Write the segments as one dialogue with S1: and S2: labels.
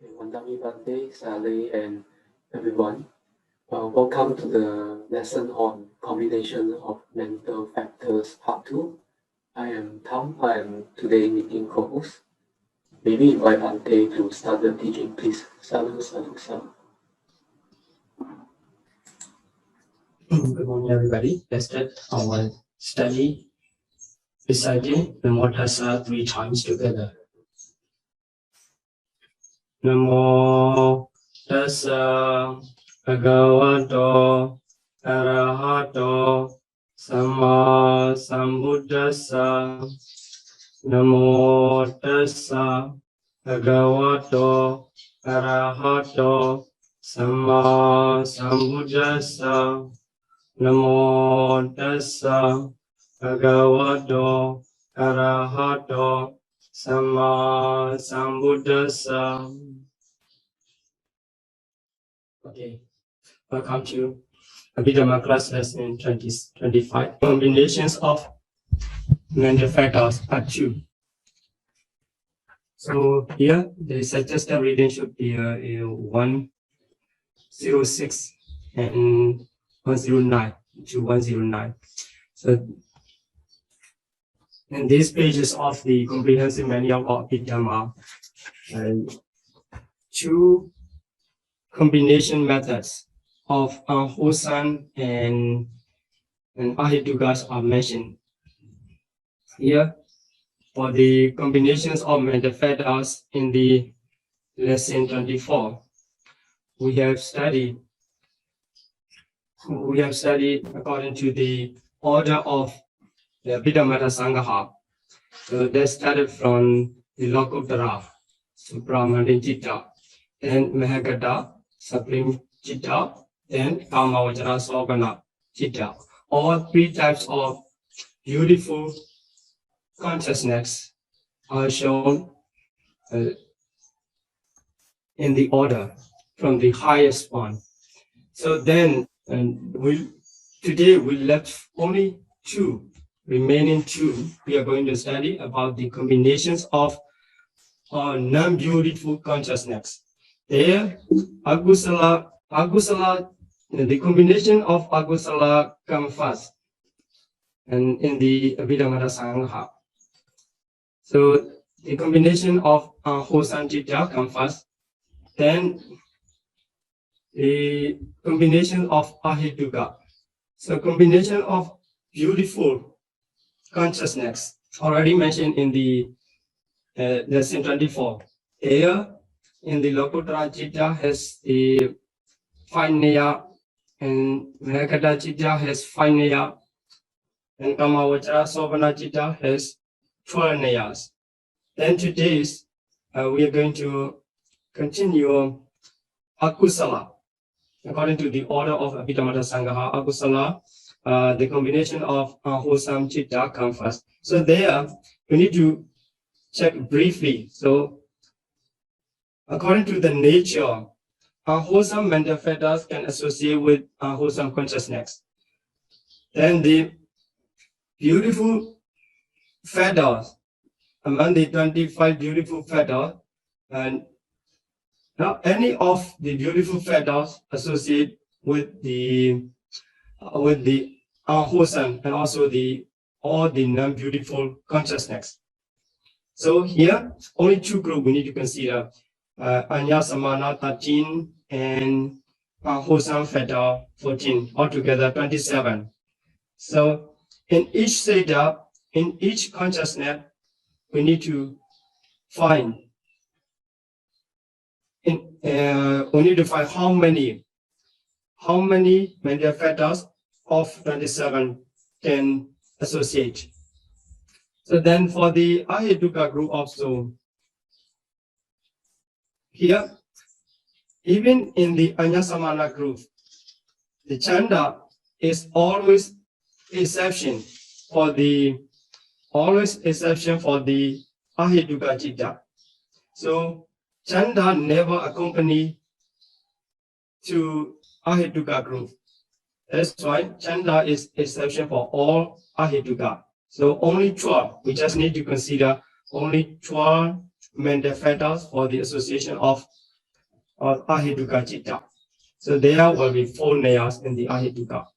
S1: Wandami Bande, Saleh, and everyone. Welcome to the lesson on combination of mental factors, part 2. I am Tham. I am today meeting co-host. Maybe invite Ante to start the teaching, please. Sādhu, Sādhu, Sādhu.
S2: Good morning, everybody. Let's start our study reciting the Moderator 3 times together. Namo tassa bhagavato arahato samma sambuddhassa. Namo tassa bhagavato arahato samma sambuddhassa. Namo tassa bhagavato arahato samma sambuddhassa. Okay, welcome to Abhidhamma class lesson 2025. Combinations of mental factors, part 2. So here the suggested reading should be 106 and 109 to 109. So in these pages of the comprehensive manual of Abhidhamma, two combination methods of unwholesome and ahitukas are mentioned. Here, for the combinations of mental factors in the lesson 24, we have studied according to the order of the Abhidhamma Sangha. So that started from the Lokuttara, Supramantin Citta, then Mahagata, Supreme Citta, then Kamavajara Sogana Citta. All three types of beautiful consciousness are shown in the order from the highest one. So then, today we left only two. Remaining two, we are going to study about the combinations of non-beautiful consciousness. There, agusala, the combination of agusala come first, and in the Abhidhamma Sangha. So the combination of wholesome citta come first, then the combination of ahituka. So combination of beautiful consciousness already mentioned in the lesson 24. Here in the Lokuttara Citta has the 5 neya, and Mahagata Citta has 5 neya, and Kamavajara Sovana Citta has 12 neyas. Then today we are going to continue akusala. According to the order of Abhidhamma Sangha, akusala, the combination of wholesome citta come first. So there, we need to check briefly. So, according to the nature, wholesome mental factors can associate with wholesome consciousness. Then the beautiful factors, among the 25 beautiful factors, and not any of the beautiful factors associate with the unwholesome and also all the non-beautiful consciousness. So here, only two groups we need to consider: Anya Samana 13 and unwholesome factor 14, altogether 27. So in each setup, in each consciousness, we need to find how many mental factors of 27 can associate. So then for the ahituka group also, here, even in the Anyasamana group, the chanda is always exception for the ahituka citta. So chanda never accompany to ahituka group. That's why chanda is exception for all ahituka. So only 12. We just need to consider only 12 mental factors for the association of or Ahituka Chitta. So there will be 4 layers in the Ahituka.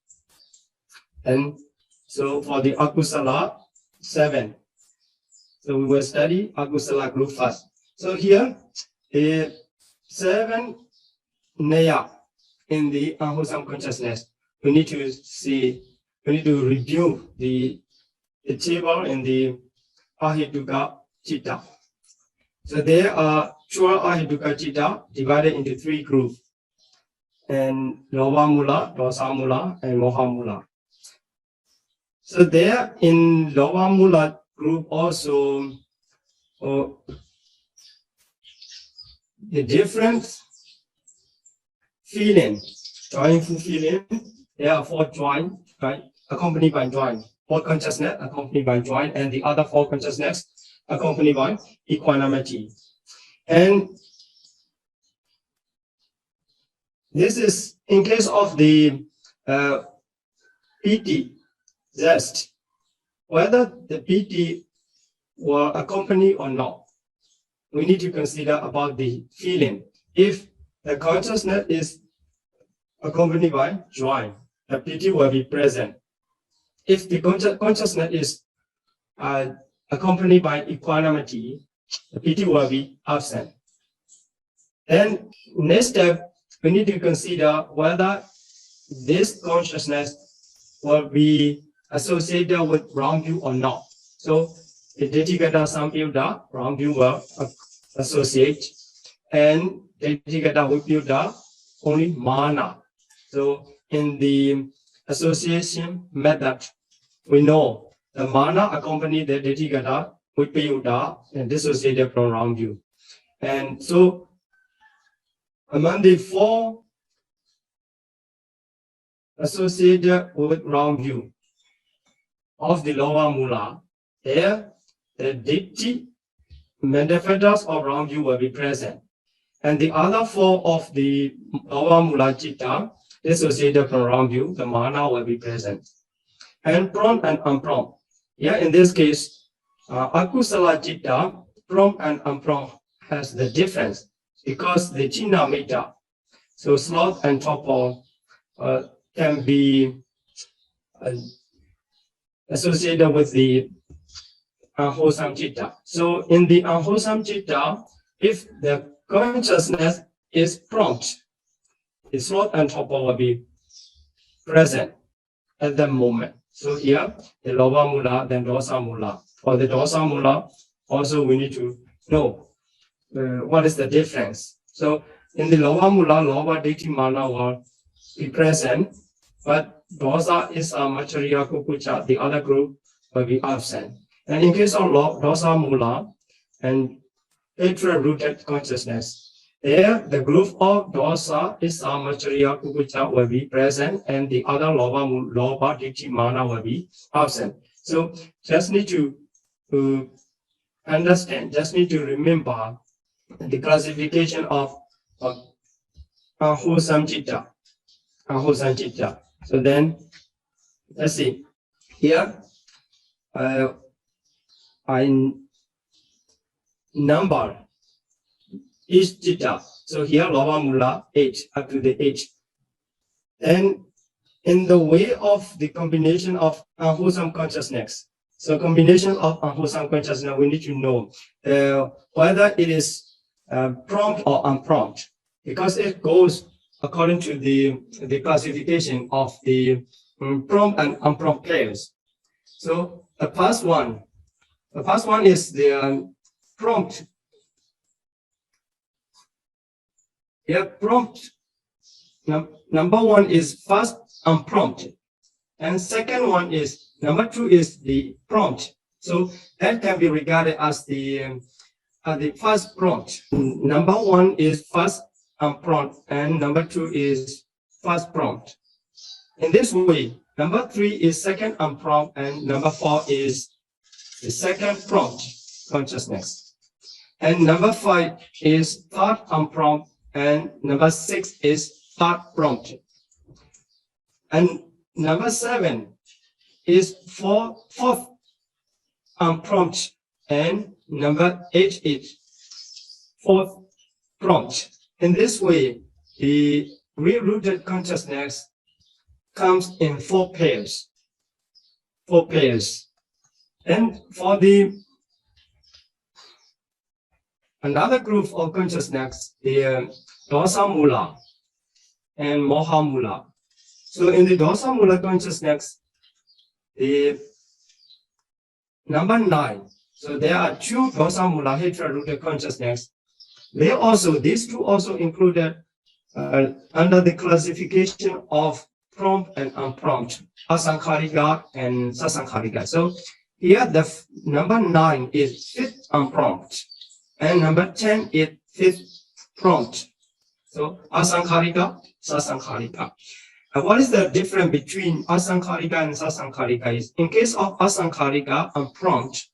S2: And so for the Akusala, 7. So we will study Akusala group first. So here, a 7 layer in the unwholesome consciousness. We need to review the table in the Ahituka Chitta. So there are 12 Ahituka Chitta divided into 3 groups, and Loba Mula, Dosa Mula, and Moha Mula. So there in Loba Mula group also, the different feeling, joyful feeling, there are 4 joint, right, accompanied by joint. 4 consciousness accompanied by joint, and the other 4 consciousness accompanied by equanimity. And this is in case of the piti, zest, whether the piti were accompanied or not. We need to consider about the feeling. If the consciousness is accompanied by joy, the piti will be present. If the consciousness is accompanied by equanimity, the piti will be absent. Then next step, we need to consider whether this consciousness will be associated with wrong view or not. So the Ditigata Samyuddha, wrong view will associate, and Ditigata Vipyuddha, only mana. So in the association method, we know the mana accompany the Ditigata Vipyuddha and dissociated from wrong view. And so among the 4 associated with wrong view of the lower mula, there the ditthi, manifestors of wrong view will be present. And the other 4 of the lower mula chitta, dissociated from wrong view, the mana will be present. And prompt and unprompt. Yeah, in this case, akusala chitta, prompt and unprompt has the difference because the china metta, so sloth and torpor, can be associated with the unwholesome chitta. So in the unwholesome chitta, if the consciousness is prompt, the sloth and torpor will be present at the moment. So here, the lower mula, then dosa mula. For the dosa mula, also we need to know what is the difference. So in the lower mula, lower ditti mana will be present, but dosa is a machariya kukucha, the other group will be absent. And in case of dosa mula and hatred rooted consciousness, there the group of dosa is a machariya kukucha will be present, and the other loba ditti mana will be absent. So just need to understand, just need to remember the classification of unwholesome chitta. Unwholesome chitta. So then, let's see. Here, I number each chitta. So here, lower mula 8 up to the 8. And in the way of the combination of unwholesome consciousness, so combination of unwholesome consciousness, we need to know whether it is prompt or unprompt, because it goes according to the classification of the prompt and unprompt players. So the first one is the prompt. Yeah, prompt. Number 1 is first unprompted, and second one is number 2 is the prompt. So that can be regarded as the first prompt. Number 1 is first unprompt, and number 2 is first prompt. In this way, number 3 is second unprompt, and number 4 is the second prompt consciousness. And number 5 is third unprompt, and number 6 is third prompt. And number 7 is fourth unprompt, and number 8 is fourth prompt. In this way, the real-rooted consciousness comes in 4 pairs. 4 pairs. And for the another group of consciousness, the dosa mula and moha mula. So in the dosa mula consciousness, the number 9. So there are 2 dosa mula hatred-rooted consciousness. These 2 also included under the classification of prompt and unprompt, asankharika and sasankharika. So here the number 9 is 5th unprompt, and number 10 is 5th prompt. So asankharika, sasankharika. And what is the difference between asankharika and sasankharika is, in case of asankharika unprompt,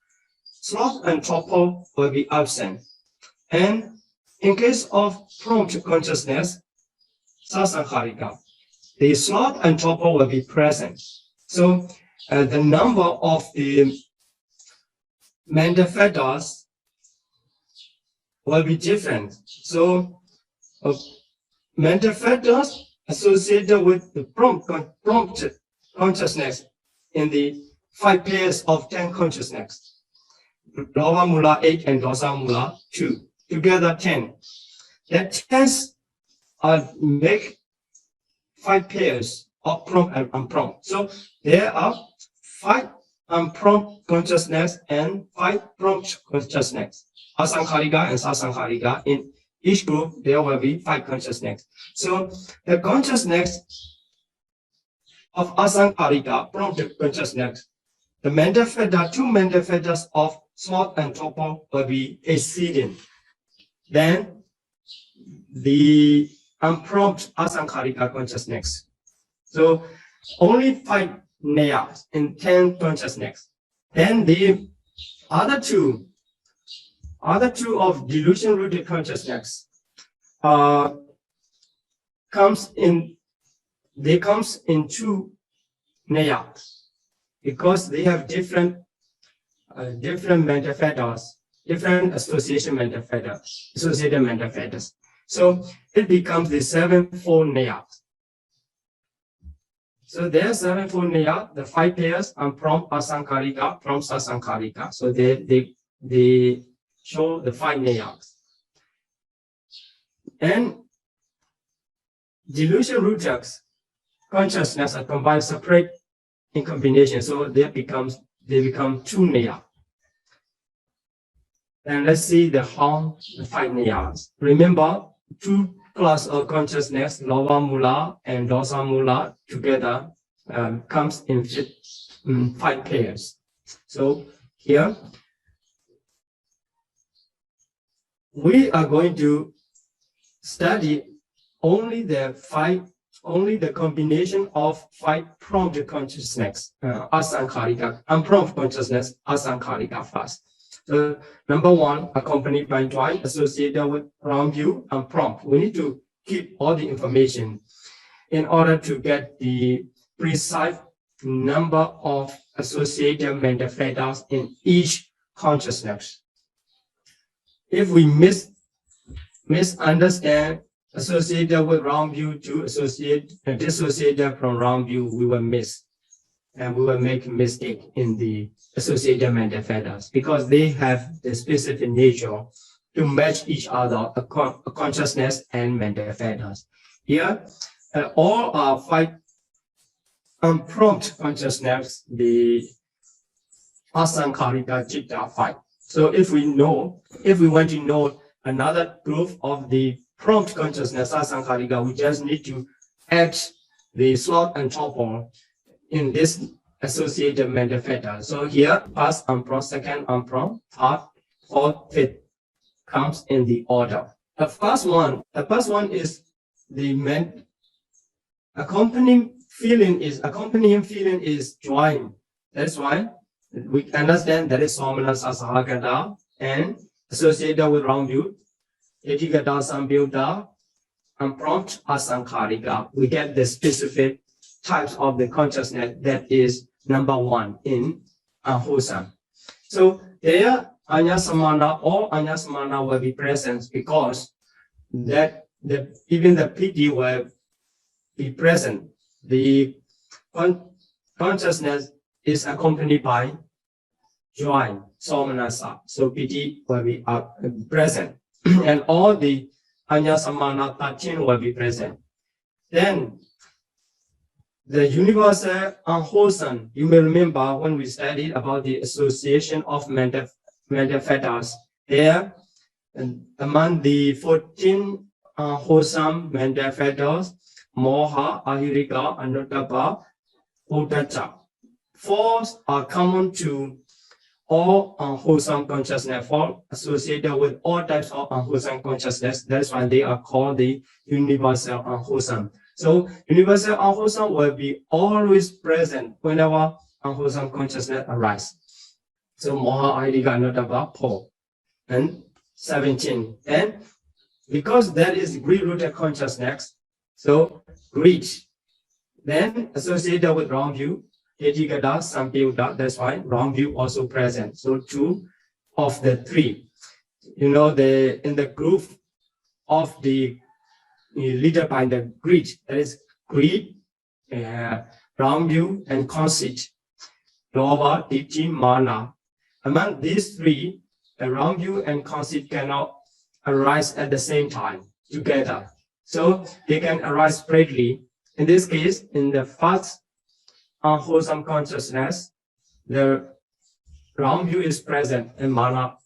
S2: sloth and torpor will be absent. And in case of prompt consciousness, sasankharika, the sloth and torpor will be present. So the number of the mental factors will be different. So mental factors associated with the prompt consciousness in the 5 pairs of 10 consciousness, Lava Mula 8 and Dosa Mula 2, together 10. That 10s make 5 pairs of prompt and unprompt. So there are 5 unprompt consciousness and 5 prompt consciousness. Asankharika and sasankharika. In each group, there will be 5 consciousness. So the consciousness of asankharika, prompt consciousness, the mental factor, 2 mental factors of sloth and torpor will be exceeding. Then the unprompt asankharika consciousness. So only 5 nayas in 10 consciousness. Then the other two of delusion-rooted consciousness comes in 2 nayas because they have different mental factors, different associated mental factors. So it becomes the 7-fold nayas. So there are 7-fold nayas, the 5 pairs, unprompt asankharika, prompt sasankharika. So they show the 5 nayas. And delusion-rooted consciousness are combined separate in combination. So they become 2 nayas. And let's see the 5 nayas. Remember, 2 class of consciousness, Lava Mula and Dosa Mula, together comes in 5 pairs. So here, we are going to study only the combination of 5 prompt consciousness, asankharika, unprompt consciousness, asankharika first. So number 1, accompanied by joy, associated with round view and prompt. We need to keep all the information in order to get the precise number of associated mental factors in each consciousness. If we misunderstand associated with round view to dissociated from round view, we will miss. And we will make a mistake in the associated mental factors because they have the specific nature to match each other, a consciousness and mental factors. Here, all are 5 unprompt consciousness, the asankharika citta 5. So if we want to know another group of the prompt consciousness, asankharika, we just need to add the sloth and torpor in this associated mental factor. So here, first unprompt, second unprompt, third, fourth, fifth comes in the order. The first one is the accompanying feeling is joy. That's why we understand that is somnolence asahagata and associated with round view, etigata sambyuta, unprompt asankharika. We get the specific types of the consciousness that is number 1 in unwholesome. So there, anya samana, all anya samana will be present because that even the PD will be present. The consciousness is accompanied by joy, somanasa. So PD will be present. And all the Anya Samana 13 will be present. Then the universal unwholesome, you may remember when we studied about the association of mental factors. There, and among the 14 unwholesome mental factors, moha, ahirika, anuttapa, uddhacca. 4 are common to all unwholesome consciousness, all associated with all types of unwholesome consciousness. That's why they are called the universal unwholesome. So universal unwholesome will be always present whenever unwholesome consciousness arises. So moha, ahirika, anuttapa, 4 and 17. And because that is greed-rooted consciousness, so greed, then associated with wrong view, Etigata, Sampayutta, that's why wrong view also present. So 2 of the 3. You know, in the group of the leader by the greed, that is greed, wrong view, and conceit. Lobha, Ditthi, Mana. Among these 3, the wrong view and conceit cannot arise at the same time together. So they can arise separately. In this case, in the first unwholesome consciousness, the wrong view is present and mana,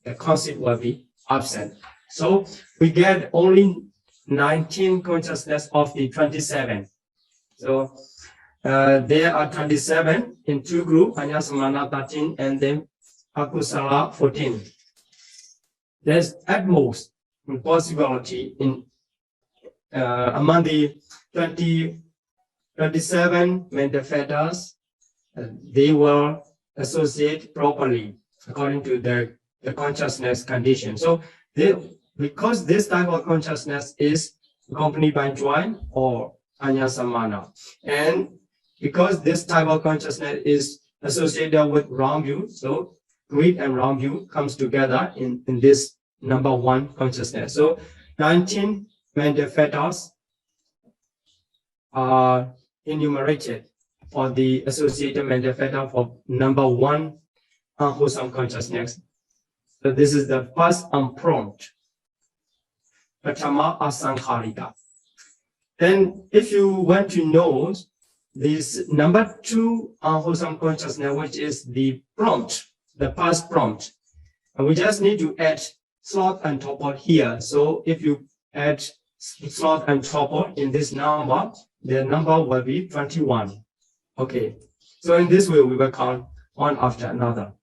S2: the conceit will be absent. So we get only 19 consciousness of the 27. So there are 27 in 2 groups, Anya Samana 13 and then Akusala 14. There's at most possibility in among the 27 mental factors, they will associate properly according to the consciousness condition. So because this type of consciousness is accompanied by joy or Anya Samana, and because this type of consciousness is associated with wrong view, so greed and wrong view comes together in this number 1 consciousness. So 19 mental factors are enumerated for the associated mental factor for number 1 unwholesome consciousness. So this is the first unprompt, Pratama Asankharika. Then if you want to know this number 2 unwholesome consciousness, which is the prompt, the past prompt, and we just need to add sloth and torpor here. So if you add sloth and torpor in this number, the number will be 21. Okay, so in this way we will count one after another.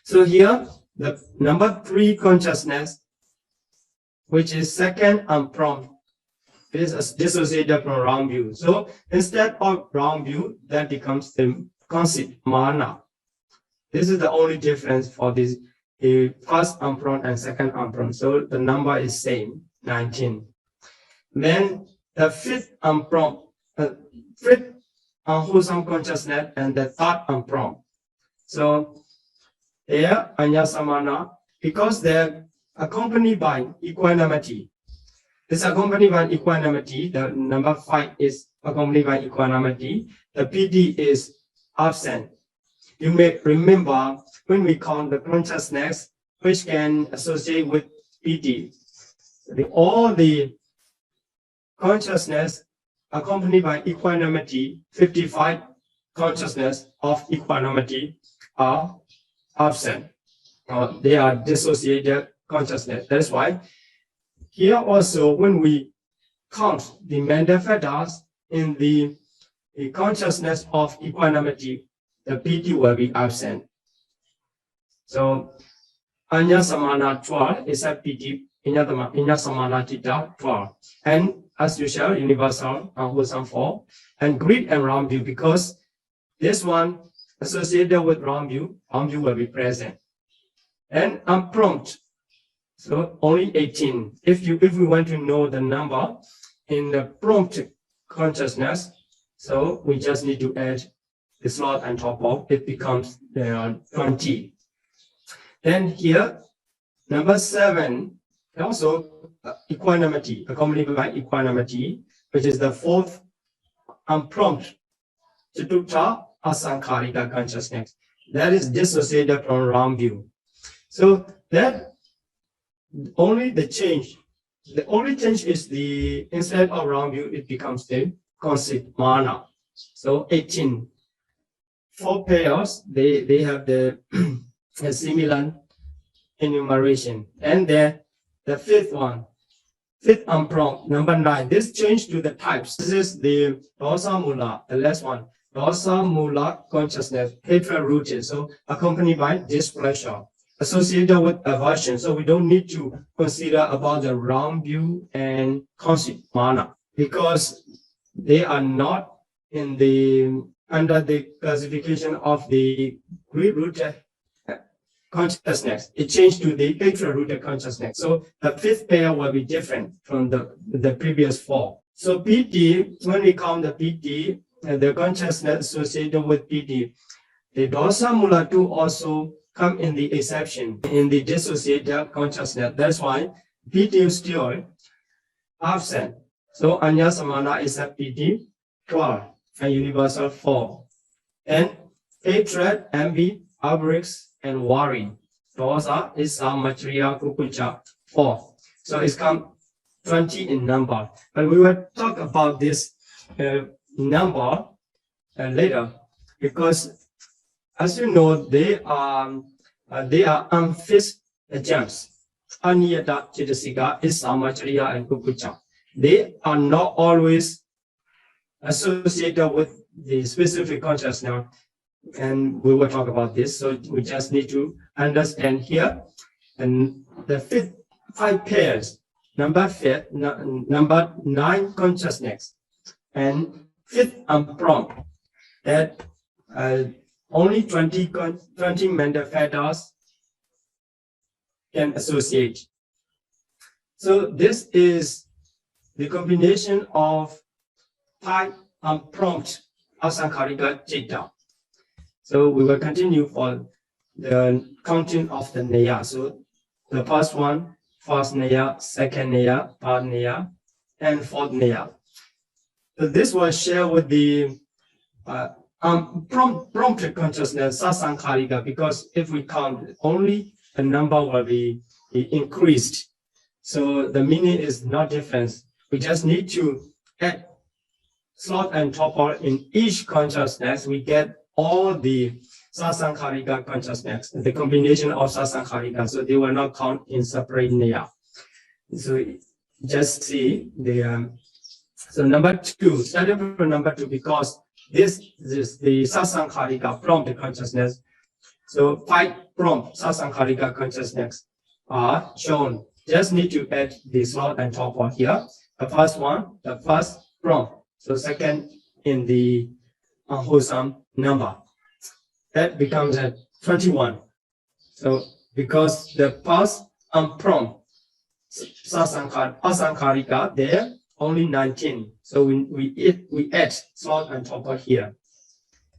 S2: So here the number 3 consciousness, which is second unprompt, is dissociated from wrong view. So instead of wrong view, that becomes the conceit, mana. This is the only difference for this first unprompt and second unprompt. So the number is same, 19. Then the fifth unprompt, fifth unwholesome consciousness and the third unprompt. So here, Anya Samana, because they're accompanied by equanimity. It's accompanied by equanimity. The number 5 is accompanied by equanimity. The PD is absent. You may remember when we count the consciousness which can associate with PD. All the consciousness accompanied by equanimity, 55 consciousness of equanimity are absent. They are dissociated consciousness. That's why here also when we count the mental factors in the consciousness of equanimity, the PD will be absent. So Anya Samana 12 is a PD, Inya Samana Chitta 12. And as usual, universal unwholesome 4. And greed and wrong view, because this one associated with wrong view will be present. And unprompt, so only 18. If we want to know the number in the prompt consciousness, so we just need to add the slot on top of it, becomes 20. Then here, number 7 And also equanimity, accompanied by equanimity, which is the fourth unprompt Chaturtha asankharika consciousness that is dissociated from wrong view. So that the only change is the instead of wrong view, it becomes the conceit mana. So 18. 4 pairs, they have the a similar enumeration. And then the fifth unprompt, number 9. This change to the types. This is the dosa mula, the last one. Dosa mula consciousness, hatred rooted. So accompanied by displeasure, associated with aversion. So we don't need to consider about the wrong view and conceit mana because they are not in the under the classification of the greed-rooted consciousness. It changed to the hatred-rooted consciousness. So the fifth pair will be different from the previous 4. So PT, when we count the PT, the consciousness associated with PT, the dosa mula 2 also come in the exception, in the dissociated consciousness. That's why PT is still absent. So Anya Samana is a PT 12 and universal 4. And hatred, envy, avarice, and worry. Dosa is Matriya Kukucha 4. So it's come 20 in number. But we will talk about this number later because, as you know, they are unfixed gems. Aniyata Chitasika is Matriya and Kukucha. They are not always associated with the specific consciousness, and we will talk about this. So we just need to understand here. And the 5 pairs, number 9 consciousness, and 5th unprompt, that only 20 mental factors can associate. So this is the combination of 5 unprompt asankharika citta. So we will continue for the counting of the neya. So the first one, first neya, second neya, third neya, and fourth neya. So this was shared with the prompted consciousness, sasankharika, because if we count, only the number will be increased. So the meaning is not different. We just need to add slot and topper in each consciousness. We get all the sasankharika consciousness, the combination of sasankharika. So they will not count in separate neya. So just see the so number 2, starting from number 2, because this is the sasankharika prompt consciousness. So 5 prompt sasankharika consciousness are shown. Just need to add the slot and topper here. The first one, the first prompt. So second in the unwholesome number. That becomes at 21. So because the first unprompt asankharika there, only 19. So we add slot and topper here,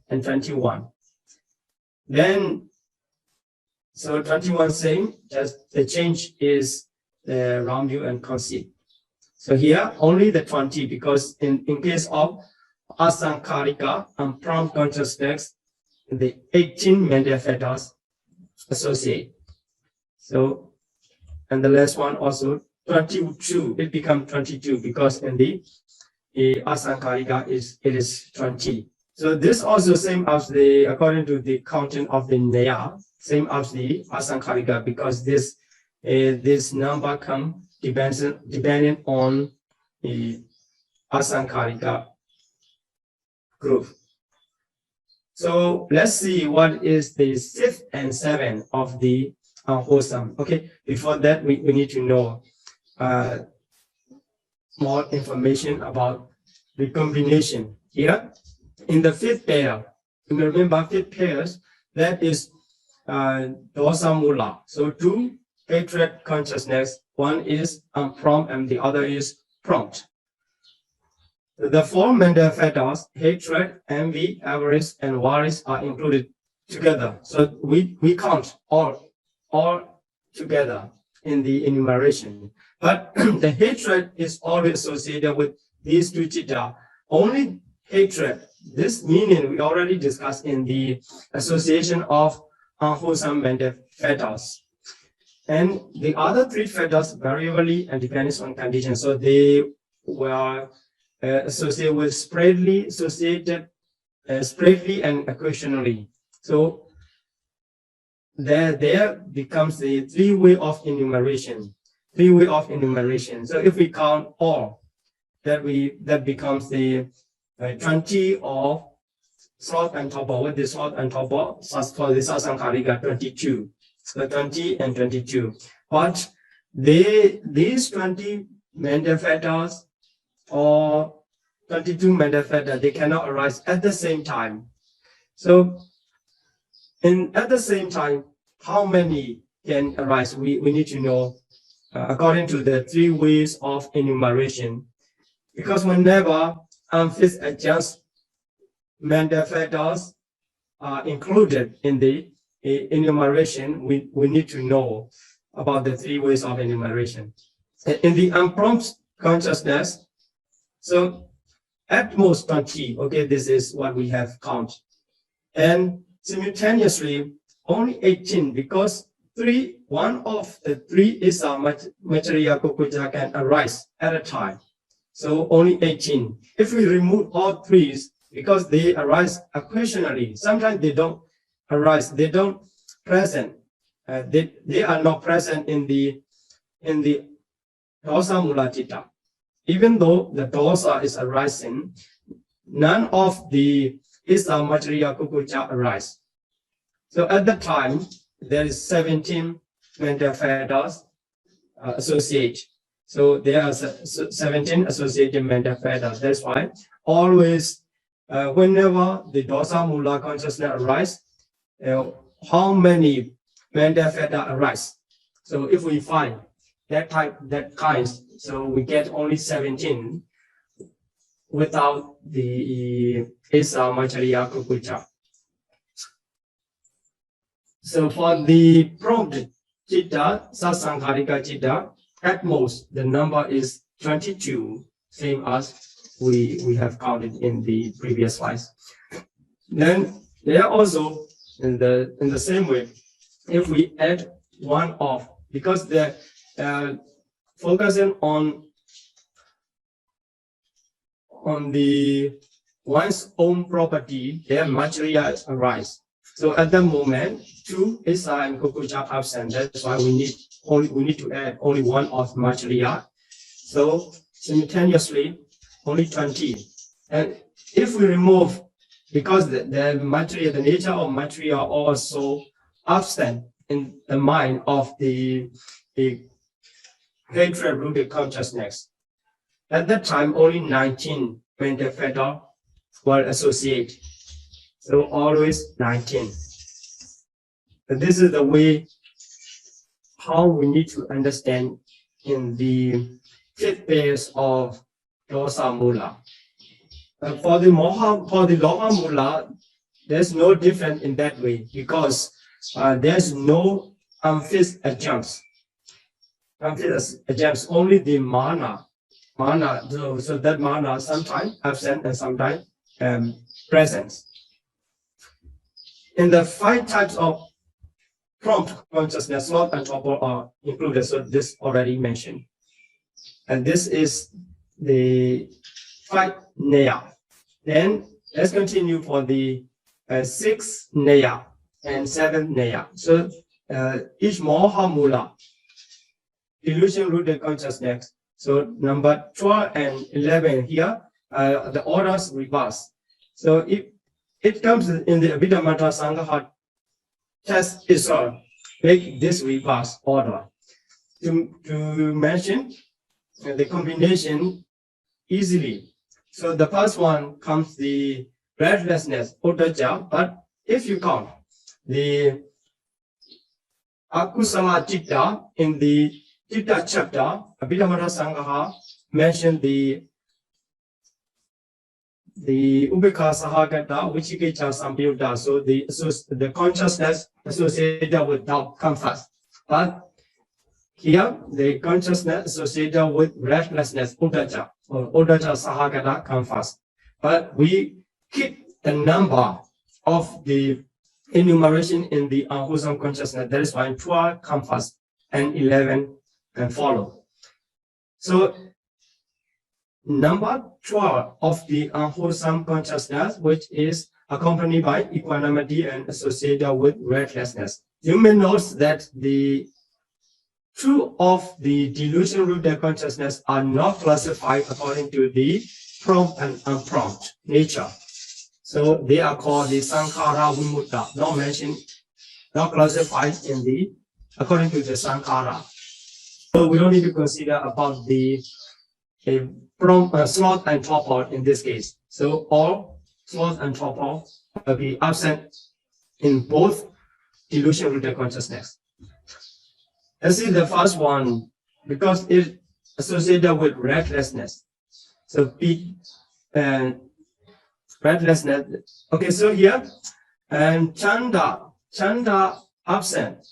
S2: and 21. Then, so 21 same, just the change is the round view and conceit. So here only the 20, because in case of asankharika and prompt consciousness, the 18 mental factors associate. So, and the last one also 22, it becomes 22 because in the asankharika it is 20. So this also same as the, according to the counting of the neya, same as the asankharika, because this number come depending on the asankharika group. So let's see what is the 6th and 7th of the unwholesome. Okay, before that we need to know more information about the combination here. In the 5th pair, you remember 5 pairs, that is dosa mula. So 2 hatred consciousness, one is unprompt and the other is prompt. The 4 mental factors, hatred, envy, avarice, and worries are included together. So we count all together in the enumeration. But the hatred is always associated with these two citta. Only hatred, this meaning we already discussed in the association of unwholesome mental factors. And the other three factors variably and depends on conditions. So they were associated with spreadly and occasionally. So there becomes the three-way of enumeration. So if we count all, that becomes the 20 of slot and topper. With the slot and topper, for the Sasankharika 22. So 20 and 22. But these 20 mental factors or 22 mental factors, they cannot arise at the same time. So at the same time, how many can arise? We need to know according to the three ways of enumeration. Because whenever unfixed adjunct mental factors are included in the enumeration, we need to know about the three ways of enumeration. In the unprompt consciousness, so at most 20, okay, this is what we have counted. And simultaneously, only 18, because one of the three is material kukuja can arise at a time. So only 18. If we remove all threes, because they arise occasionally, sometimes they don't arise, they don't present. They are not present in the dosa mula citta. Even though the dosa is arising, none of the isa material kukuja arise. So at that time, there is 17 mental factors associate. So there are 17 associated mental factors. That's why always, whenever the dosa mula consciousness arise, how many mental factors arise? So if we find that kind, so we get only 17 without the isa material kukuja. So for the prompt citta, sasankharika citta, at most the number is 22, same as we have counted in the previous slides. Then there are also in the same way, if we add one off, because the focusing on the one's own property, their material arise. So at the moment, 2 isa and kukuja absent. That's why we need to add only one of material. So simultaneously, only 20. And if we remove, because the material, the nature of material also absent in the mind of the hatred-rooted consciousness. At that time, only 19 mental factors were associated. So always 19. But this is the way how we need to understand in the 5th base of dosa mula. For the loha mula, there's no difference in that way, because there's no unfixed adjuncts. Only the mana. So that mana sometimes absent and sometimes present. In the 5 types of prompt consciousness, slot and topper are included, so this already mentioned. And this is the 5 neya. Then let's continue for the 6 neya and 7 neya. So each moha mula, illusion-rooted consciousness. So number 12 and 11 here, the orders reverse. So if it comes in the Abhidhamma Sangha test itself, make this reverse order. To mention the combination easily. So the first one comes the breathlessness, uttaja, but if you count the akusala citta in the citta chapter, Abhidhamma Sangha mentioned the ubeka sahagata, vichikicca sampayutta, so the consciousness associated with doubt comes first. But Here, the consciousness associated with restlessness, udaja, or udaja sahagata come first. But we keep the number of the enumeration in the unwholesome consciousness. That is why 12 come first and 11 and follow. So number 12 of the unwholesome consciousness, which is accompanied by equanimity and associated with restlessness. You may note that the two of the delusion-rooted consciousness are not classified according to the prompt and unprompt nature. So they are called the Sankhara Vimutta, not mentioned, not classified in the according to the Sankhara. So we don't need to consider about the sloth and torpor in this case. So all sloth and torpor will be absent in both delusion-rooted consciousness. Let's see the first one, because it's associated with restlessness. So P and restlessness. Okay, so here and chanda absent.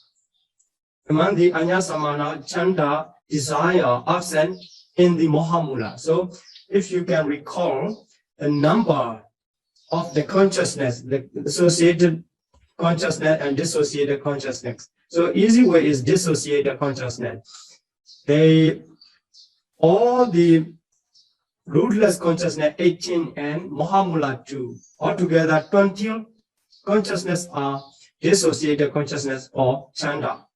S2: Among the Anya Samana, chanda desire absent in the Mohamula. So if you can recall the number of the consciousness, the associated consciousness and dissociated consciousness. So easy way is dissociated consciousness. All the rootless consciousness 18 and Mohamula 2, altogether 20 consciousness are dissociated consciousness or chanda.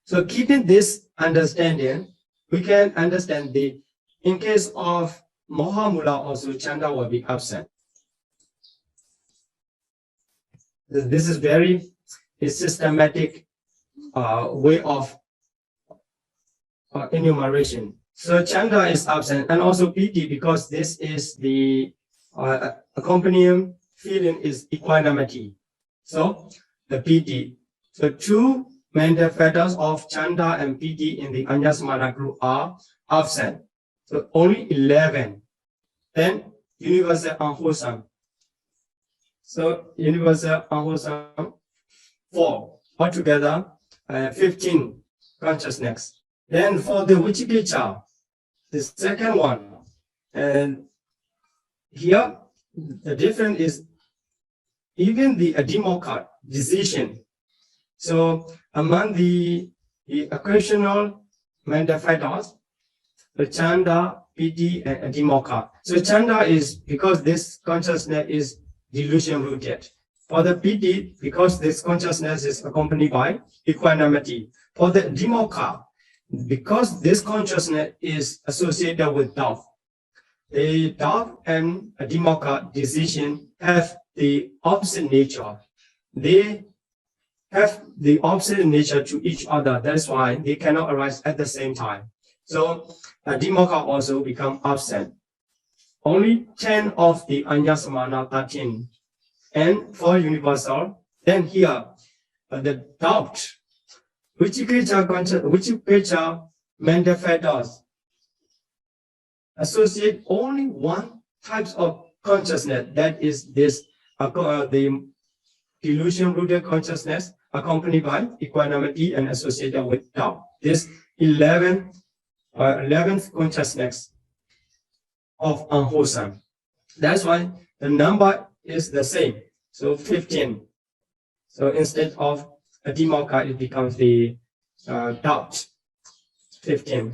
S2: So keeping this understanding, we can understand in case of Mohamula also chanda will be absent. This is very systematic way of enumeration. So chanda is absent, and also piti, because this is the accompanying feeling is equanimity. So the piti. So two mental factors of chanda and piti in the Anyasmana group are absent. So only 11. Then universal unwholesome. So universal unwholesome 4. Altogether 15 consciousness. Then for the Vichikicha, the second one, and here the difference is even the Adhimokkha decision. So among the occasional mental factors, the chanda, piti, and Adhimokkha. So chanda is because this consciousness is delusion rooted. For the piti, because this consciousness is accompanied by equanimity. For the Adhimokkha, because this consciousness is associated with doubt. The doubt and Adhimokkha decision have the opposite nature. They have the opposite nature to each other. That's why they cannot arise at the same time. So Adhimokkha also become absent. Only 10 of the Anyasamana 13. And for universal, then here the doubt, Vichikicha mental factors associate only one type of consciousness, that is this the delusion-rooted consciousness accompanied by equanimity and associated with doubt. This 11th consciousness of unwholesome. That's why the number is the same. So 15. So instead of Adhimokkha, it becomes the doubt. 15.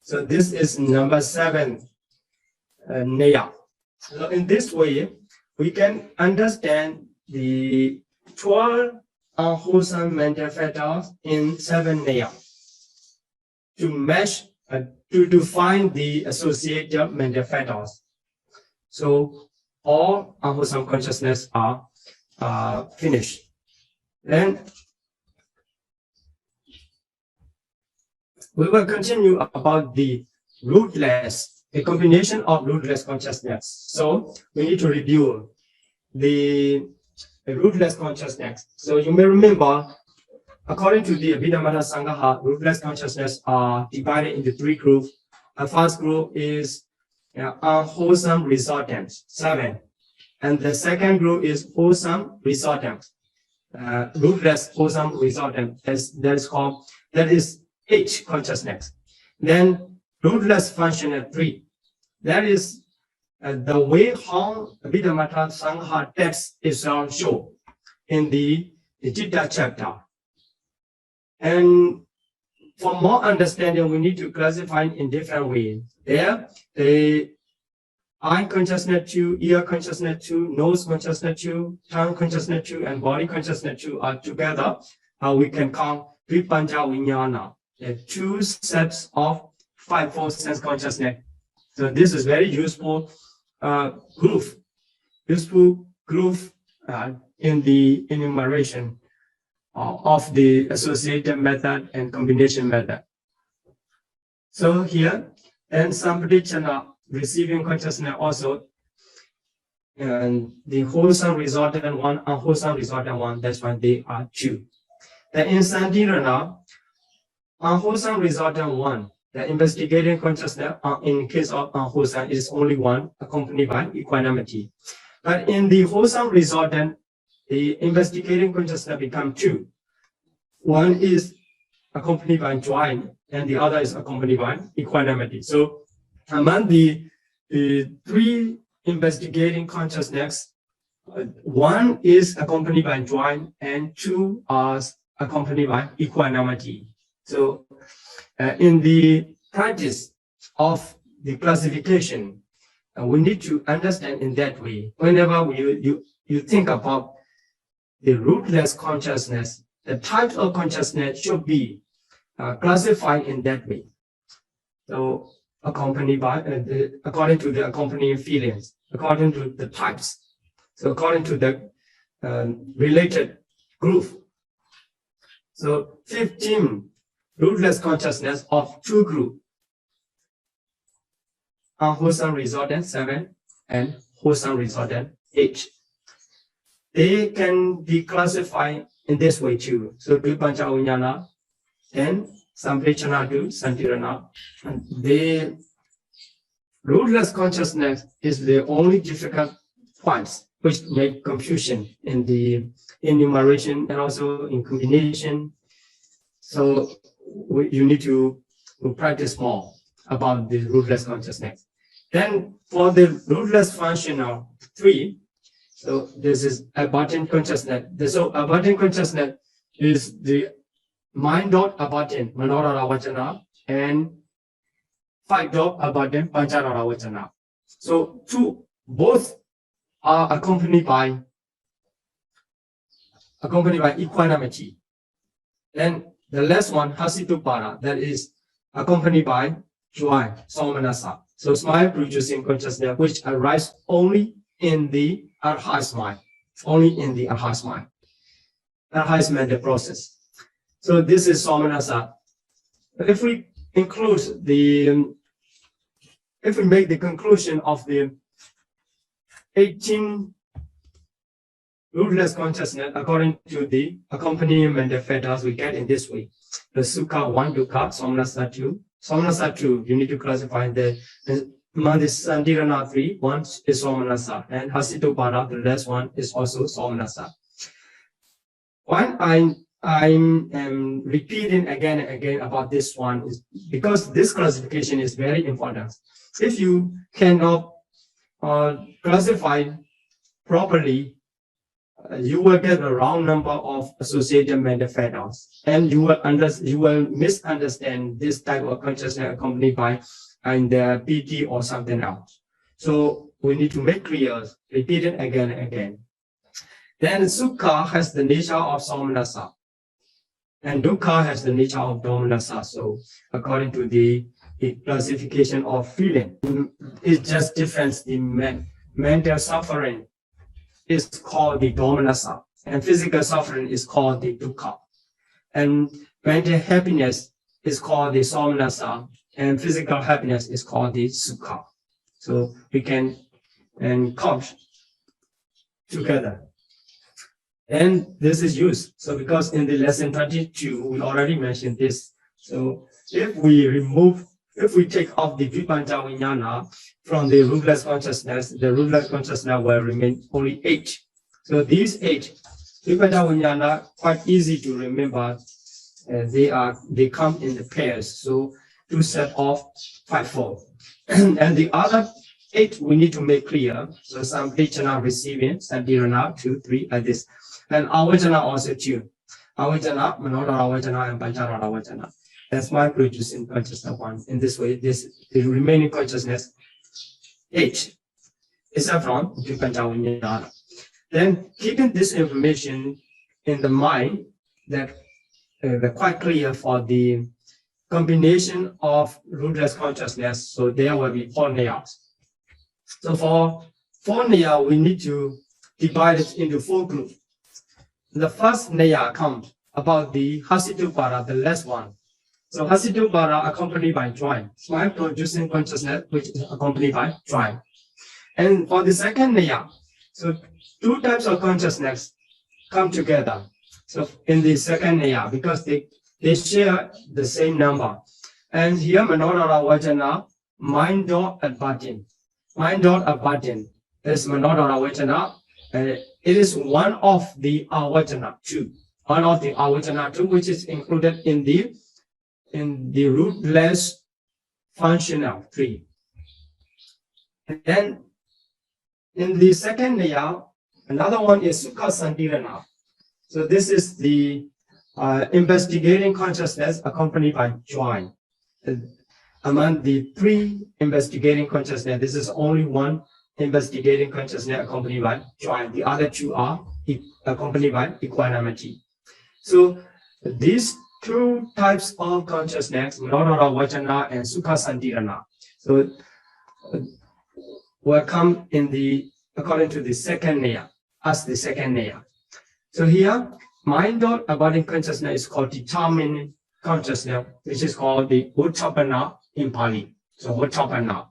S2: So this is number 7, Neya. So in this way, we can understand the 12 unwholesome mental factors in 7 Neya to match, to find the associated mental factors. So all unwholesome consciousness are finished. Then we will continue about the rootless, a combination of rootless consciousness. So we need to review the rootless consciousness. So you may remember, according to the Abhidhamma Sangaha, rootless consciousness are divided into 3 groups. The first group is unwholesome resultants, 7. And the second group is wholesome resultants, rootless wholesome resultant. That is H consciousness. Then rootless functional 3. That is the way how Abhidhamma Sangha text is shown in the Citta chapter. And for more understanding, we need to classify in different ways. There, the eye consciousness 2, ear consciousness 2, nose consciousness 2, tongue consciousness 2, and body consciousness 2 are together. We can count Vipanja Vijnana, the 2 sets of 5-fold sense consciousness. So this is very useful groove in the enumeration of the associative method and combination method. So here, and Sampradicana receiving consciousness also, and the wholesome resultant 1, unwholesome resultant 1, that's why they are 2. The in Santirana, unwholesome resultant 1, the investigating consciousness in case of unwholesome is only 1, accompanied by equanimity. But in the wholesome resultant, the investigating consciousness becomes 2. One is accompanied by joy, and the other is accompanied by equanimity. So among the 3 investigating consciousness, 1 is accompanied by joy, and 2 are accompanied by equanimity. So in the practice of the classification, we need to understand in that way. Whenever you think about the rootless consciousness, the types of consciousness should be classified in that way. So accompanied by, according to the accompanying feelings, according to the types. So according to the related group. So 15 rootless consciousness of 2 groups. Unwholesome resultant 7 and wholesome resultant 8. They can be classified in this way too. So Vipancha Vijnana and Sampradicana to Santirana. The rootless consciousness is the only difficult points which make confusion in the enumeration and also in combination. So you need to practice more about the rootless consciousness. Then for the rootless functional 3, so this is abiding consciousness. So abiding consciousness is the mind dot abiding, Manodara Vachana, and 5 dot abiding, Pancharara Vachana. So both are accompanied by equanimity. Then the last one, Hasitupara, that is accompanied by joy, somanasa. So smile producing consciousness, which arises only in the Arhat's mind, only in the Arhat's mind. Arhat's mental process. So this is somanasa. If we include if we make the conclusion of the 18 rootless consciousness according to the accompanying mental factors we get in this way. The Sukha 1, Dukkha, Somanasa 2. Somanasa 2, you need to classify among the Santirana 3, 1 is Somanasa, and Hasitopara, the last one is also Somanasa. Why I'm repeating again and again about this one is because this classification is very important. If you cannot classify properly, you will get a wrong number of associated mental factors, and you will misunderstand this type of consciousness accompanied by the PT or something else. So we need to make clear, repeat it again and again. Then Sukha has the nature of Somanasa, and Dukkha has the nature of Domanasa. So according to the classification of feeling, it just difference the mental suffering is called the Domanasa, and physical suffering is called the Dukkha. And mental happiness is called the Somanasa, and physical happiness is called the Sukha. So we can count together. And this is used. So because in the lesson 22, we already mentioned this. So if we take off the Vipanja Vijnana from the rootless consciousness, the rootless consciousness will remain only 8. So these 8, Vipanja Vijnana, quite easy to remember. they come in the pairs. So 2 set of 5, 4. And the other 8 we need to make clear. So Samplichana receiving, Santirana 2, 3 like this. And Avajana also 2. Avajana, Manodara Avajana, and Panchara Avajana. That's why producing consciousness 1. In this way, the remaining consciousness 8 is from Panchavinyana. Then keeping this information in the mind, that quite clear for the combination of rootless consciousness. So there will be 4 layers. So for 4 layers, we need to divide it into 4 groups. The first layer comes about the Hasitupara, the last one. So Hasitupara accompanied by joy, smile producing consciousness, which is accompanied by joy. And for the second layer, so 2 types of consciousness come together. So in the second layer, because they share the same number. And here, Manodara Vajana, mind dot at button. Mind dot at button is Manodara Vajana. It is one of the Avajana 2. One of the Avajana 2, which is included in the rootless functional 3. And then in the second layer, another one is Sukha Santirana. So this is the investigating consciousness accompanied by joy. Among the 3 investigating consciousness, this is only one investigating consciousness accompanied by joy. The other 2 are accompanied by equanimity. So these 2 types of consciousness, Manodara Vajana and Sukha Santirana, so will come in according to the second layer, as the second layer. So here, mind dot abiding consciousness is called determining consciousness, which is called the Uttapana in Pali. So Uttapana.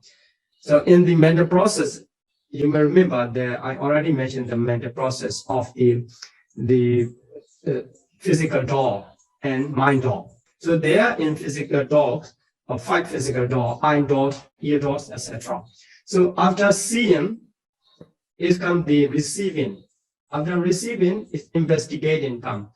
S2: So in the mental process, you may remember that I already mentioned the mental process of the physical door and mind door. So there in physical doors, 5 physical doors, eye doors, ear doors, etc. So after seeing, is come the receiving. After receiving, is investigating come.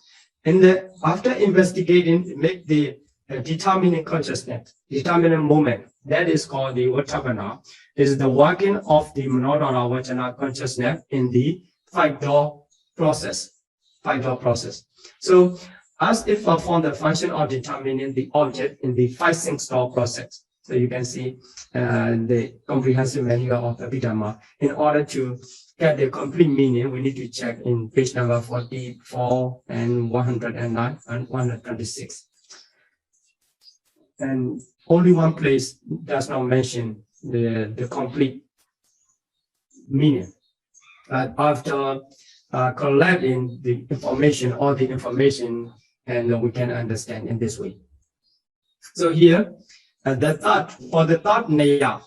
S2: And after investigating, make the determining consciousness, determining moment. That is called the Uttapana. Is the working of the Manodara Vajana consciousness in the 5-door process. 5-door process. So as if perform the function of determining the object in the 5-6-door process. So you can see the comprehensive manual of Abhidhamma. In order to get the complete meaning, we need to check in page number 44 and 109 and 126. And only one place does not mention the complete meaning. But after collecting the information, all the information, and we can understand in this way. So here, for the third layer,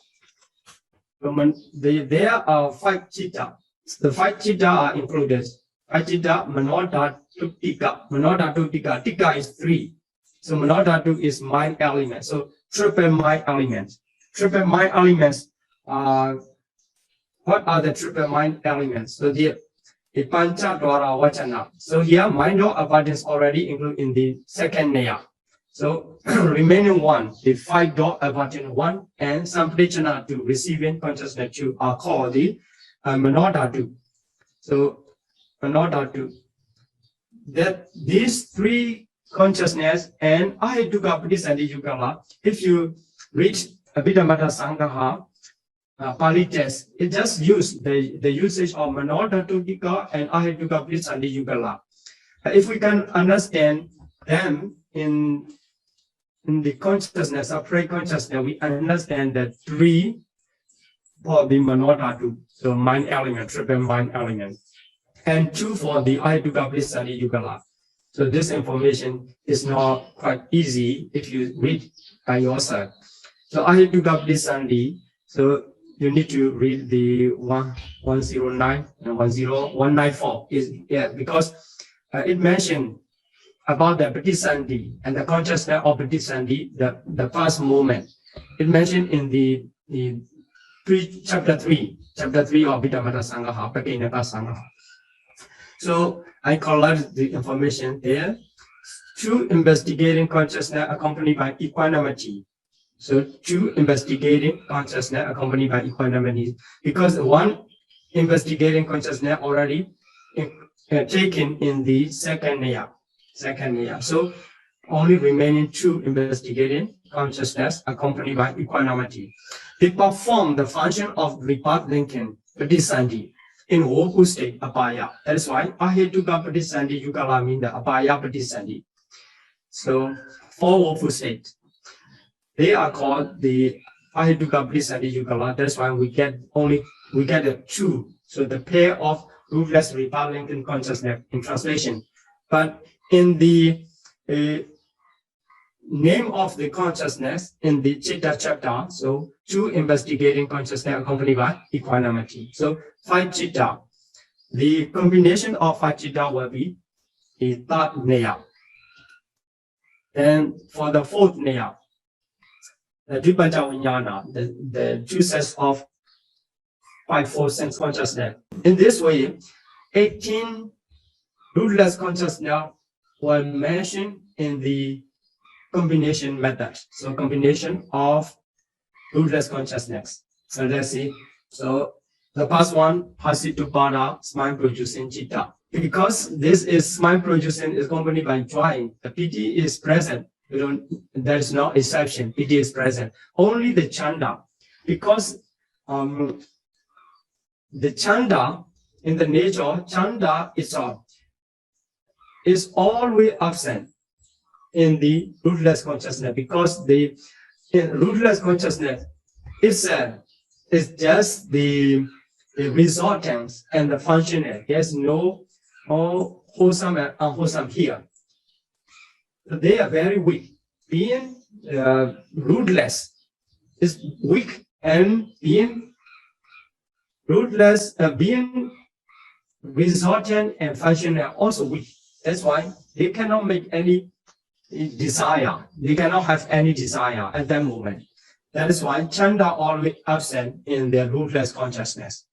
S2: there are 5 chitta. The 5 chitta are included. 5 chitta, Manodara Tika. Manodara Tika. Tika is 3. So Manodara is mind element. So triple mind elements. Triple mind elements are, what are the triple mind elements? So the Pancha Dwara Vachana. So here, mind or abundance already included in the second layer. So remaining 1, the 5-door abundant 1, and Samplichana 2, receiving consciousness 2, are called the Manodara. So Manodara. That these 3 consciousness and Ahituka Pradisandi Yugala, if you read Abhidhamma Sanghaha, Pali test, it just use the usage of Manodara and Ahituka Pradisandi Yugala. If we can understand them in the consciousness of pre-consciousness, we understand that 3 for the Manodara, so mind element, triple mind element, and 2 for the Ahituka Pradisandi Yugala. So this information is not quite easy if you read by yourself. So Ahituka Pradisandi, so you need to read the 109 and 194 because it mentioned about the Pradisandi and the consciousness of Pradisandi, the first moment. It mentioned in the chapter 3 of Abhidhamma Sanghaha, Pakinaka Sanghaha. So I collected the information there true investigating consciousness accompanied by equanimity. So true investigating consciousness accompanied by equanimity, because one investigating consciousness already taken in the second layer. So only remaining true investigating consciousness accompanied by equanimity. They perform the function of repart linking Patisandhi in woeful state, apaya. That is why Ahetuka Patisandhi Yugala mean the apaya Patisandhi. So four woeful states. They are called the Ahetuka Patisandhi Yugala. That's why we get the two. So the pair of rootless repart linking consciousness in translation. But in the name of the consciousness in the Chitta chapter, so true investigating consciousness accompanied by equanimity. So five Chitta. The combination of five Chitta will be the third layer. Then for the fourth layer, the Dvipanja Vijnana, the two sets of five-fold sense consciousness. In this way, 18 rootless consciousness were mentioned in the combination method. So combination of rootless consciousness. So let's see. So the first one, Hasitupada, smile producing Chitta. Because this is smile producing is accompanied by joy, the piti is present. There is no exception. Piti is present. Only the chanda, because the chanda in the nature, chanda itself is always absent in the rootless consciousness, because the rootless consciousness itself is just the resultants and the functional. There's no wholesome and unwholesome here. They are very weak. Being rootless is weak, and being rootless, being resultant and functional also weak. That's why they cannot make any desire. They cannot have any desire at that moment. That is why chanda always absent in their rootless consciousness.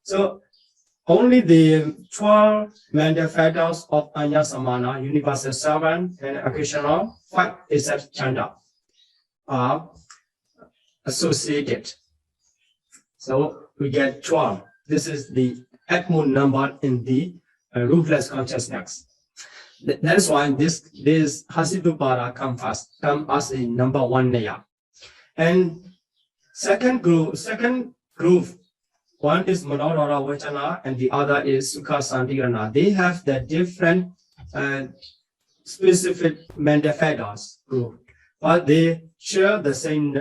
S2: So only the 12 mental factors of Anya Samana, universal servant, and occasional 5 except chanda are associated. So we get 12. This is the Atmo number in the rootless consciousness. That's why this Hasitupada come as a number 1 layer. And second group, one is Moderator Vachana and the other is Sukha Santirana. They have the different specific mental factors group, but they share the same.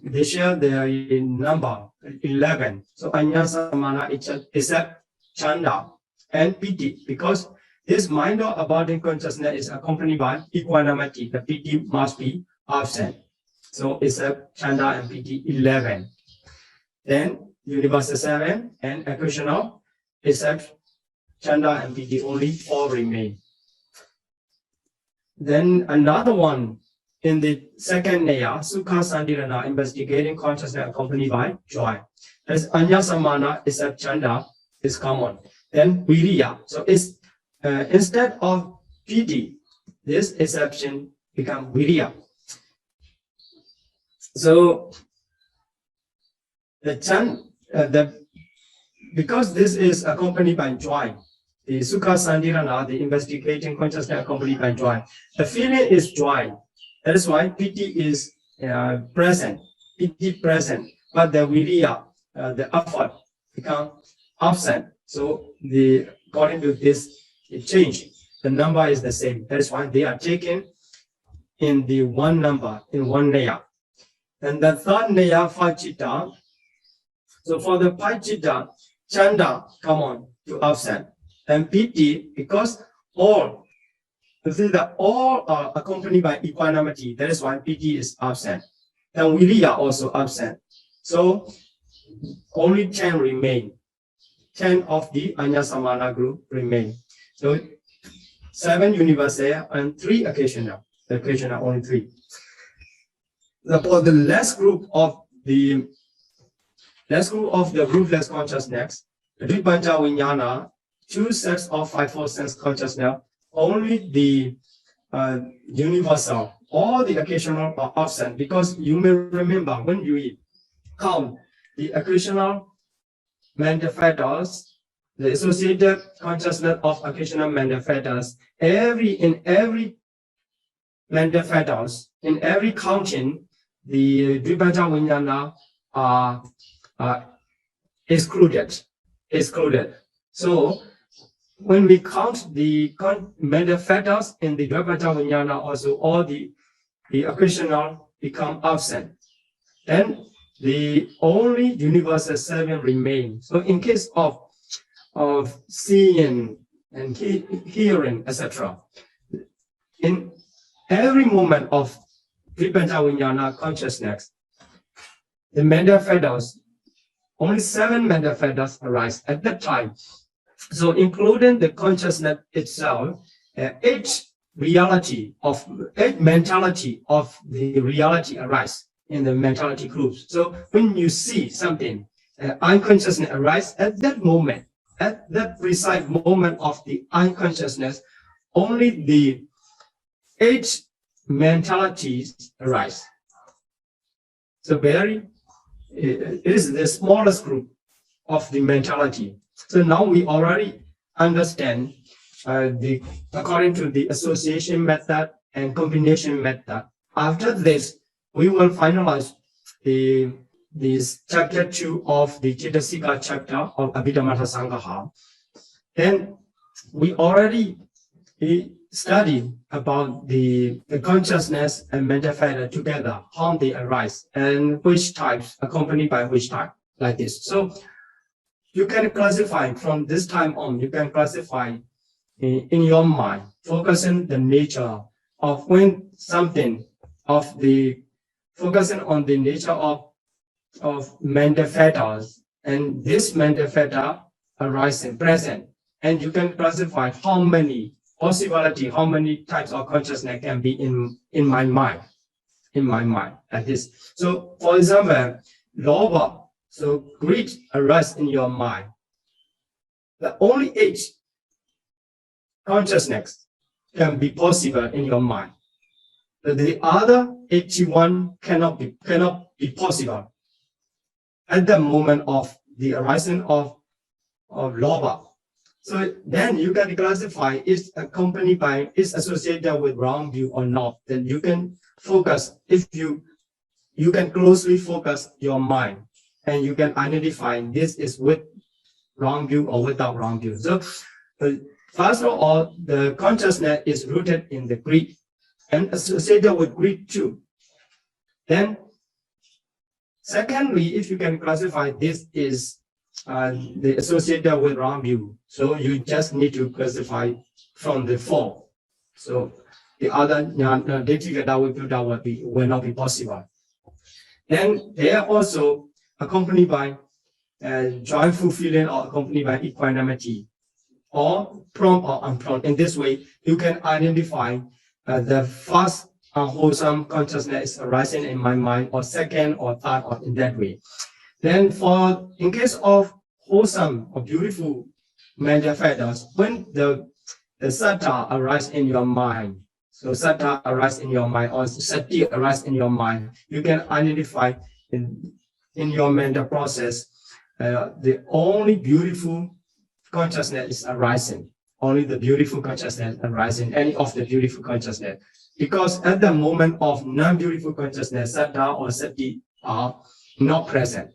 S2: They share their number 11. So Anya Samana except Chanda and Piti, because this mind or abiding consciousness is accompanied by equanimity. The Piti must be absent. So except Chanda and Piti 11. Then universal 7 and occasional except Chanda and Piti only 4 remain. Then another one in the second layer, Sukha Santirana, investigating consciousness accompanied by joy. As Anya Samana except Chanda is common. Then Viriya. So it's instead of Piti, this exception becomes Viriya. So because this is accompanied by joy, the Sukha Santirana, the investigating consciousness accompanied by joy. The feeling is joy. That is why Piti is present. Piti present, but the Viriya, the effort, become absent. So according to this change, the number is the same. That is why they are taken in the one number, in one layer. And the third layer, Chitta. So for the Chitta, Chanda come on to absent. And Piti, because all are accompanied by equanimity, that is why Piti is absent. And Viriya also absent. So only 10 remain. 10 of the Anya Samana group remain. So 7 universal and 3 occasional. The occasional only 3. For the last group of the rootless consciousness, the Dvipanja Vijnana, 2 sets of 5-4 sense consciousness, only the universal. All the occasional are absent because you may remember when you count the occasional mental factors, the associated consciousness of occasional mental factors, in every mental factors, in every counting, the Dvipanja Vijnana are excluded. So when we count the mental factors in the Dvipanja Vijnana, also all the occasional become absent. Then the only universal seven remain. So in case of seeing and hearing, etc., in every moment of Dvipanja Vijnana consciousness, the mental factors, only 7 mental factors arise at that time. So including the consciousness itself, each mentality of the reality arise in the mentality groups. So when you see something, unconsciousness arise at that moment, at that precise moment of the unconsciousness, only the 8 mentalities arise. So it is the smallest group of the mentality. So now we already understand according to the association method and combination method. After this, we will finalize this chapter 2 of the Cetasika chapter of Abhidhamma Sangaha. Then we already studied about the consciousness and mental factor together, how they arise and which types accompanied by which type, like this. So you can classify from this time on, you can classify in your mind, focusing the nature of when something focusing on the nature of mental factors, and this mental factor arising present, and you can classify how many types of consciousness can be in my mind, like this. So for example, lobha, so greed arises in your mind. The only 8 consciousness can be possible in your mind. The other 81 cannot be possible at the moment of the arising of lobha. So then you can classify it's accompanied by, it's associated with wrong view or not. Then you can focus, if you can closely focus your mind and you can identify this is with wrong view or without wrong view. So first of all, the consciousness is rooted in the greed and associated with greed too. Then secondly, if you can classify this is the associated with wrong view, so you just need to classify from the 4. So the other will not be possible. Then they are also accompanied by joyful feeling or accompanied by equanimity, or prompt or unprompt. In this way, you can identify the first unwholesome consciousness arising in my mind, or second or third, or in that way. Then in case of wholesome or beautiful mental factors, when the sattva arise in your mind, so sattva arise in your mind or sati arise in your mind, you can identify in your mental process the only beautiful consciousness is arising, only the beautiful consciousness arising, any of the beautiful consciousness. Because at the moment of non-beautiful consciousness, sattva or sati are not present.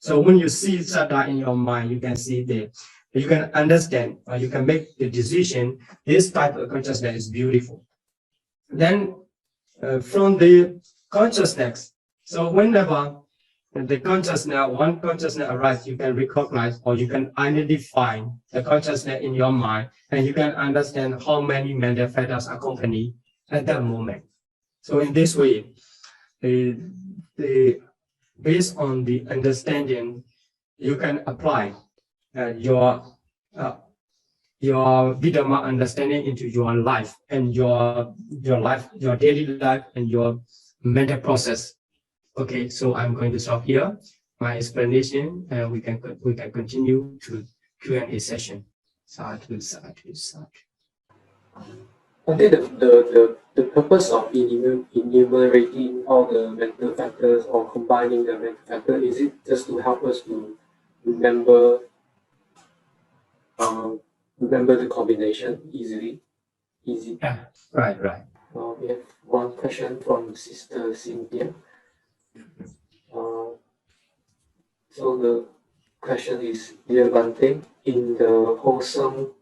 S2: So when you see sattva in your mind, you can see you can understand, or you can make the decision, this type of consciousness is beautiful. Then from the consciousness, so whenever the one consciousness arises, you can recognize or you can identify the consciousness in your mind, and you can understand how many mental factors accompany at that moment. So in this way, based on the understanding, you can apply your Abhidhamma understanding into your life and your daily life and your mental process. Okay, so I'm going to stop here my explanation, and we can continue to Q&A session. Sādhu, Sādhu, Sādhu.
S1: I think the purpose of enumerating all the mental factors or combining the mental factors, is it just to help us to remember remember the combination easy?
S2: Yeah, right.
S1: We have one question from Sister Cynthia. So the question is, dear Bante, in the wholesome,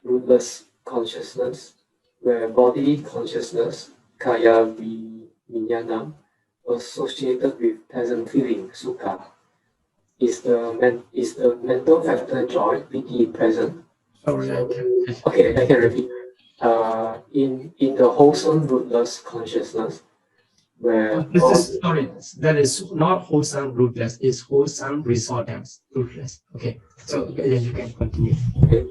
S1: rootless consciousness, where body consciousness, kaya vijnana, associated with pleasant feeling, sukha, is the mental factor joy, piti present?
S2: Sorry,
S1: Okay, I can repeat. In the wholesome, rootless consciousness, where
S2: that is not wholesome rootless, it's wholesome resultant rootless. Okay, so you can continue.
S1: Okay.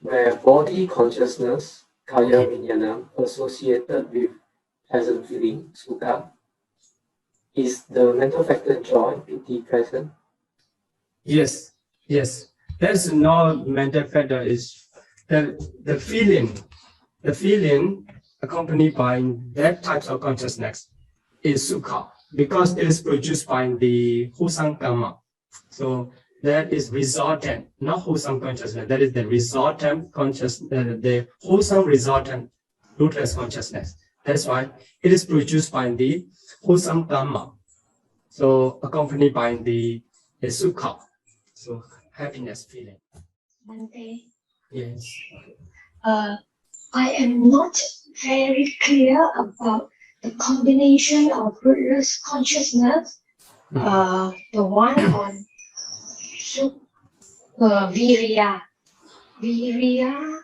S1: Where body consciousness, kaya vijnana, associated with pleasant feeling, sukha, is the mental factor joy, piti present?
S2: Yes. There's no mental factor. Is the feeling accompanied by that type of consciousness is sukha, because it is produced by the wholesome karma. So that is resultant, not wholesome consciousness. That is the resultant consciousness, the wholesome resultant rootless consciousness. That's why it is produced by the wholesome karma. So accompanied by the sukha, so happiness feeling.
S3: Bante,
S2: Yes.
S3: I am not very clear about the combination of rootless consciousness, the one on virya. Virya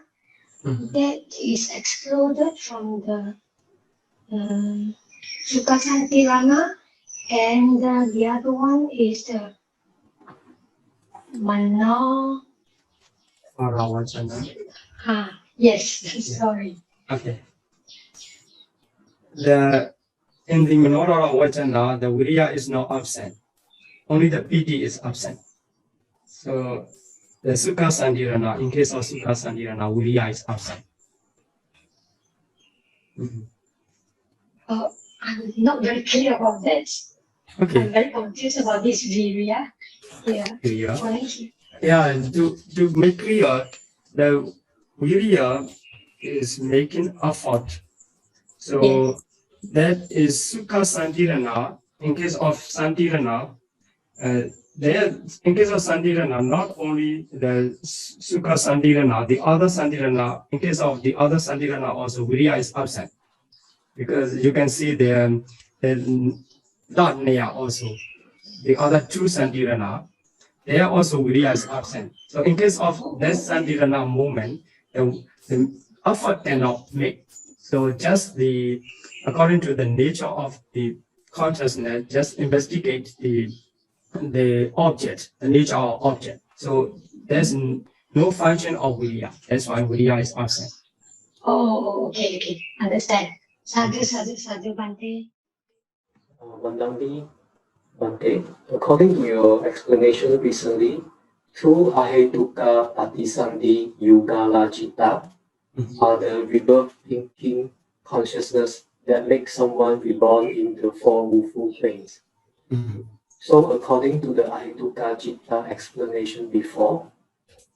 S3: that is excluded from the Sukhasantirana, and the other one is the Mano. Yes, sorry.
S2: Okay. In the Manodara Vachana, the Virya is not absent. Only the Piti is absent. So the Sukha Sandirana, in case of Sukha Sandirana, Virya is absent.
S3: I'm not very clear about that.
S2: Okay.
S3: I'm very confused about this virya.
S2: Yeah, to make clear, the Virya is making effort. So that is Sukha Santirana. In case of Santirana, in case of Santirana, not only the Sukha Santirana, the other Santirana, in case of the other Santirana also, Virya is absent. Because you can see the Dhatneya also, the other two Santirana, they are also Virya is absent. So in case of that Santirana movement, the effort cannot make. So just according to the nature of the consciousness, just investigate the object, the nature of object. So there's no function of Virya. That's why Virya is absent.
S3: Oh, okay, understand. Sādhu, Bante.
S1: Bante, according to your explanation recently, through Ahetuka Patisandhi Yugala Citta are the rebirth thinking consciousness that makes someone reborn in the four woeful planes. So according to the Ahetuka Citta explanation before,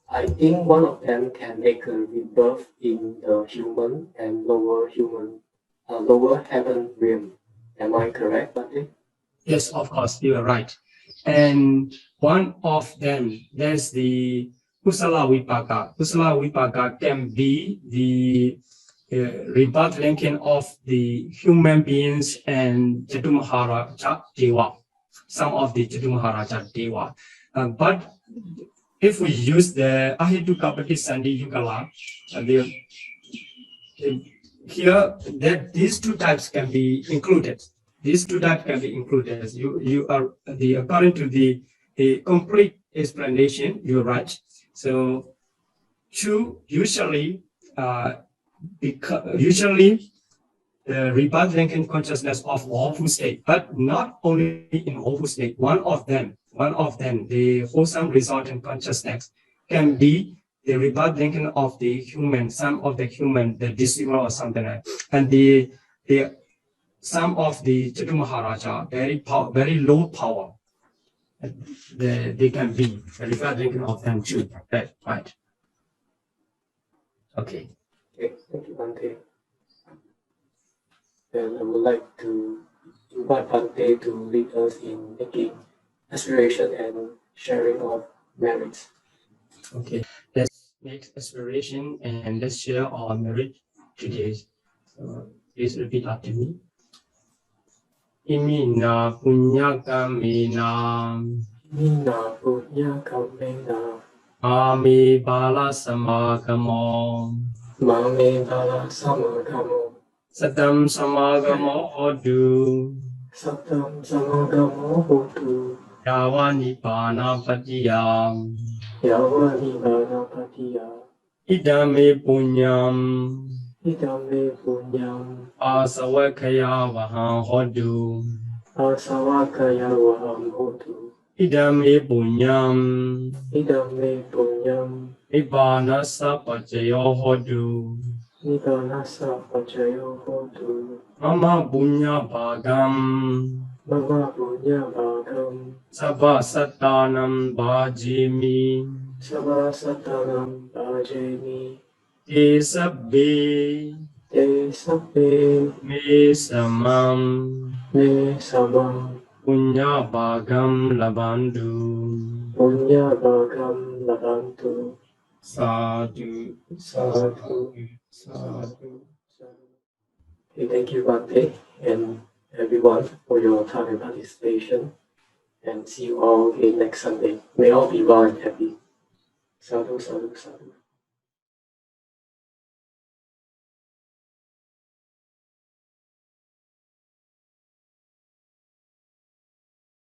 S1: I think one of them can make a rebirth in the human and lower heaven realm. Am I correct, Bante?
S2: Yes, of course, you are right. And one of them, there's the Kusala Vipaka. Kusala Vipaka can be the rebirth linking of the human beings and Jatumaharaja Deva, some of the Jatumaharaja Deva. But if we use the Ahetuka Patisandhi Yugala, here that these two types can be included. These two types can be included. You are according to the complete explanation, you're right. So usually the rebirth linking consciousness of awful state, but not only in awful state. One of them, the wholesome resultant consciousness can be the rebirth thinking of the human, some of the human, the deceiver or something like that. And the some of the Chatu Maharaja, very low power. They can be the rebirth thinking of them too. Right. Okay.
S1: Okay, thank you, Bhante. And I would like to invite Bhante to lead us in making aspiration and sharing of merits.
S2: Okay. Let's make aspiration and let's share our merit today. So please repeat after me. Imina punya kamina
S1: Mina punya kamena
S2: Ami bala samagamo
S1: mame bala samagamo
S2: Satam samagamo hodu
S1: satam samagamo hotu
S2: Yawani pana patiyam
S1: yawani bana patiya
S2: Idame punyam
S1: idame punyam
S2: Asawakaya vaham hodu
S1: asawakaya waham hotu
S2: Idame punyam
S1: idame punyam
S2: Nibbana sapajayo hodu
S1: nibbana pacayo hotu
S2: Mama punya bhagam
S1: mama punya bhagam
S2: Sabha satanam bhajimi
S1: sabha satanam bhajemi
S2: Te sabbe
S1: te sabbe
S2: me samam
S1: me samam
S2: punya bhagam labandu
S1: punya bhagam labantu.
S2: Sādhu,
S1: Sādhu,
S2: Sādhu.
S1: Okay, thank you, Bhante, and everyone for your time and participation. And see you all again next Sunday. May all be well and happy. Sadhu, sadhu, sadhu.